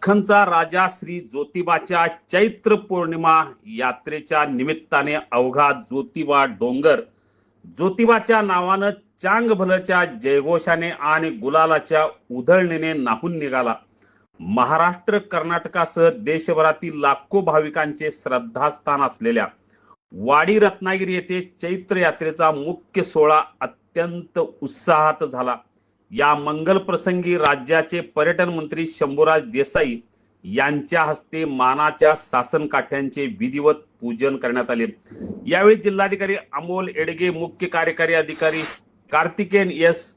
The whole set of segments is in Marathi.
दख्खनचा राजा श्री ज्योतिबाच्या चैत्र पौर्णिमा यात्रेच्या निमित्ताने अवघा ज्योतिबा डोंगर ज्योतिबाच्या नावानं चांग भलच्या जयघोषाने आणि गुलालाच्या उधळणीने नाहून निघाला। महाराष्ट्र कर्नाटकासह देशभरातील लाखो भाविकांचे श्रद्धास्थान असलेल्या वाडी रत्नागिरी येथे चैत्र यात्रेचा मुख्य सोहळा अत्यंत उत्साहात झाला। या मंगल प्रसंगी राज्याचे पर्यटन मंत्री शंभूराज देसाई यांच्या हस्ते मानाच्या शासन काठ्यांचे विधिवत पूजन करण्यात आले। यावेळी जिल्हाधिकारी अमोल एडगे, मुख्य कार्यकारी अधिकारी कार्तिकेन एस,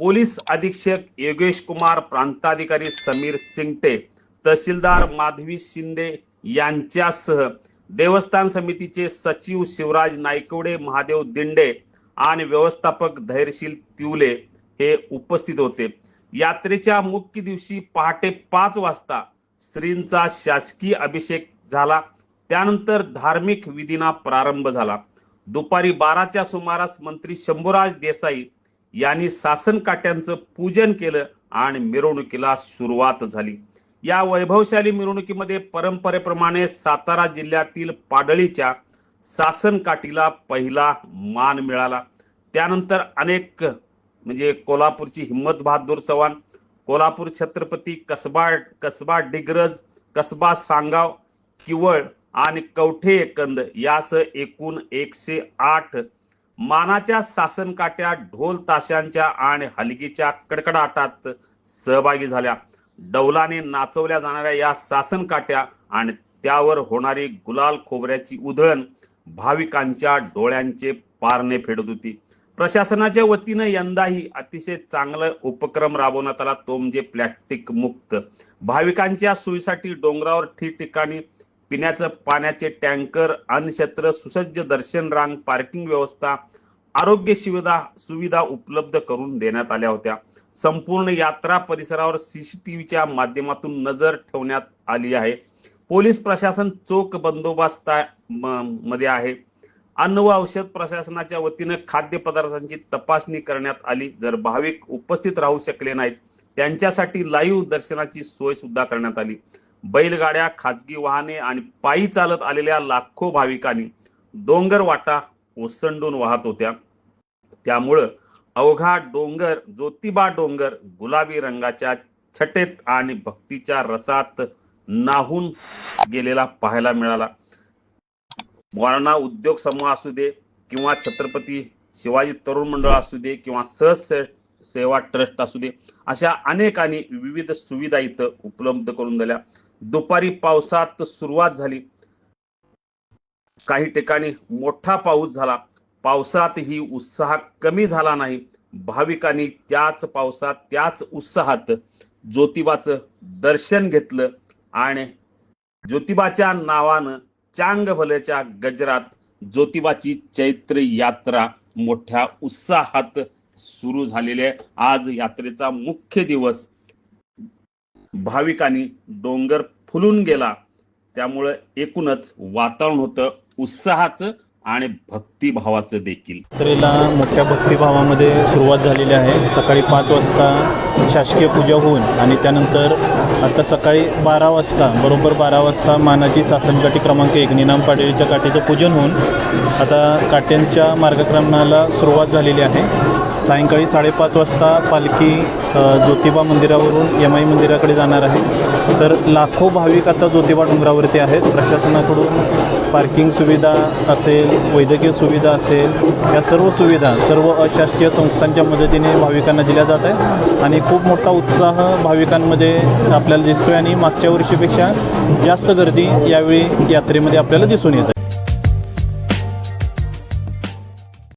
पोलीस अधीक्षक योगेश कुमार, प्रांताधिकारी समीर सिंगटे, तहसीलदार माधवी शिंदे यांच्यासह देवस्थान समितीचे सचिव शिवराज नायकवडे, महादेव दिंडे आणि व्यवस्थापक धैर्यशील तिवले हे उपस्थित होते। यात्रेच्या मुख्य दिवशी पहाटे 5 वाजता श्रींचा शासकीय अभिषेक झाला। त्यानंतर धार्मिक विधींना प्रारंभ झाला। दुपारी 12च्या सुमारास मंत्री शंभूराज देसाई यांनी शासन काट्यांचं पूजन केलं आणि मिरवणुकीला सुरुवात झाली। या वैभवशाली मिरवणुकीमध्ये परंपरेप्रमाणे सातारा जिल्ह्यातील पाडळीच्या शासन काठीला पहिला मान मिळाला। त्यानंतर अनेक म्हणजे कोल्हापूरची हिम्मत बहादूर चव्हाण, कोल्हापूर छत्रपती, कसबा डिग्रज, कसबा सांगाव, किवळ आणि कवठे एकंद यासह एकूण 108 मानाच्या शासन काट्या ढोल ताशांच्या आणि हलगीच्या कडकडाटात सहभागी झाल्या। डौलाने नाचवल्या जाणाऱ्या या शासन काट्या आणि त्यावर होणारी गुलाल खोबऱ्याची उधळण भाविकांच्या डोळ्यांचे पारणे फेडत होती। प्रशासनाच्या वतीने यंदाही अतिशय चांगला उपक्रम राबवण्यात आला, तो म्हणजे प्लॅस्टिक मुक्त। भाविकांच्या सोयीसाठी डोंगरावर ठिकठिकाणी पिण्याचं पाण्याचे टँकर, अन्नछत्र, सुसज्ज दर्शन रांग, पार्किंग व्यवस्था, आरोग्य सुविधा उपलब्ध करून देण्यात आल्या होत्या। संपूर्ण यात्रा परिसरावर सीसीटीव्हीच्या माध्यमातून नजर ठेवण्यात आली आहे। पोलीस प्रशासन चोख बंदोबस्त मध्ये आहे। अन्न व औषध प्रशासनाच्या वतीने खाद्यपदार्थांची तपासणी करण्यात आली। जर भाविक उपस्थित राहू शकले नाहीत त्यांच्यासाठी लाईव्ह दर्शनाची सोय सुद्धा करण्यात आली। बैलगाड्या, खाजगी वाहने आणि पायी चालत आलेल्या लाखो भाविकांनी डोंगर वाटा ओसंडून वाहत होत्या। त्यामुळे अवघा डोंगर ज्योतिबा डोंगर गुलाबी रंगाच्या छटेत आणि भक्तीच्या रसात नाहून गेलेला पाहायला मिळाला। वारणा उद्योग समूह असू दे किंवा छत्रपती शिवाजी तरुण मंडळ असू दे किंवा सहज सेवा ट्रस्ट असू दे, अशा अनेकांनी विविध सुविधा इथं उपलब्ध करून दिल्या। दुपारी पावसात सुरुवात झाली, काही ठिकाणी मोठा पाऊस झाला। पावसातही उत्साह कमी झाला नाही। भाविकांनी त्याच पावसात त्याच उत्साहात ज्योतिबाचं दर्शन घेतलं आणि ज्योतिबाच्या नावानं चांग भलेच्या गजरात ज्योतिबाची चैत्र यात्रा मोठ्या उत्साहात सुरू झालेली आहे। आज यात्रेचा मुख्य दिवस, भाविकांनी डोंगर फुलून गेला, त्यामुळे एकूणच वातावरण होतं उत्साहाचं आणि भक्तिभावाचं देखील। यात्रेला मोठ्या भक्तिभावामध्ये सुरुवात झालेली आहे। सकाळी 5 वाजता शासकीय पूजा होऊन आणि त्यानंतर आता सकाळी 12 वाजता बरोबर 12 वाजता मानाची शासन काठी क्रमांक 1 निनाम पाडळीच्या काठीचं पूजन होऊन आता काठ्यांच्या मार्गक्रमणाला सुरुवात झालेली आहे। सायंकाळी 5:30 वाजता पालखी ज्योतिबा मंदिरावरून MI मंदिराकडे जाणार आहे। तर लाखो भाविक आता ज्योतिबा डोंगरावरती आहेत। प्रशासनाकडून पार्किंग सुविधा असेल, वैद्यकीय सुविधा असेल, या सर्व सुविधा सर्व अशासकीय संस्थांच्या मदतीने भाविकांना दिल्या जात आहेत आणि खूप मोठा उत्साह भाविकांमध्ये आपल्याला दिसतोय आणि मागच्या वर्षीपेक्षा जास्त गर्दी यावेळी यात्रेमध्ये आपल्याला दिसून येत आहे।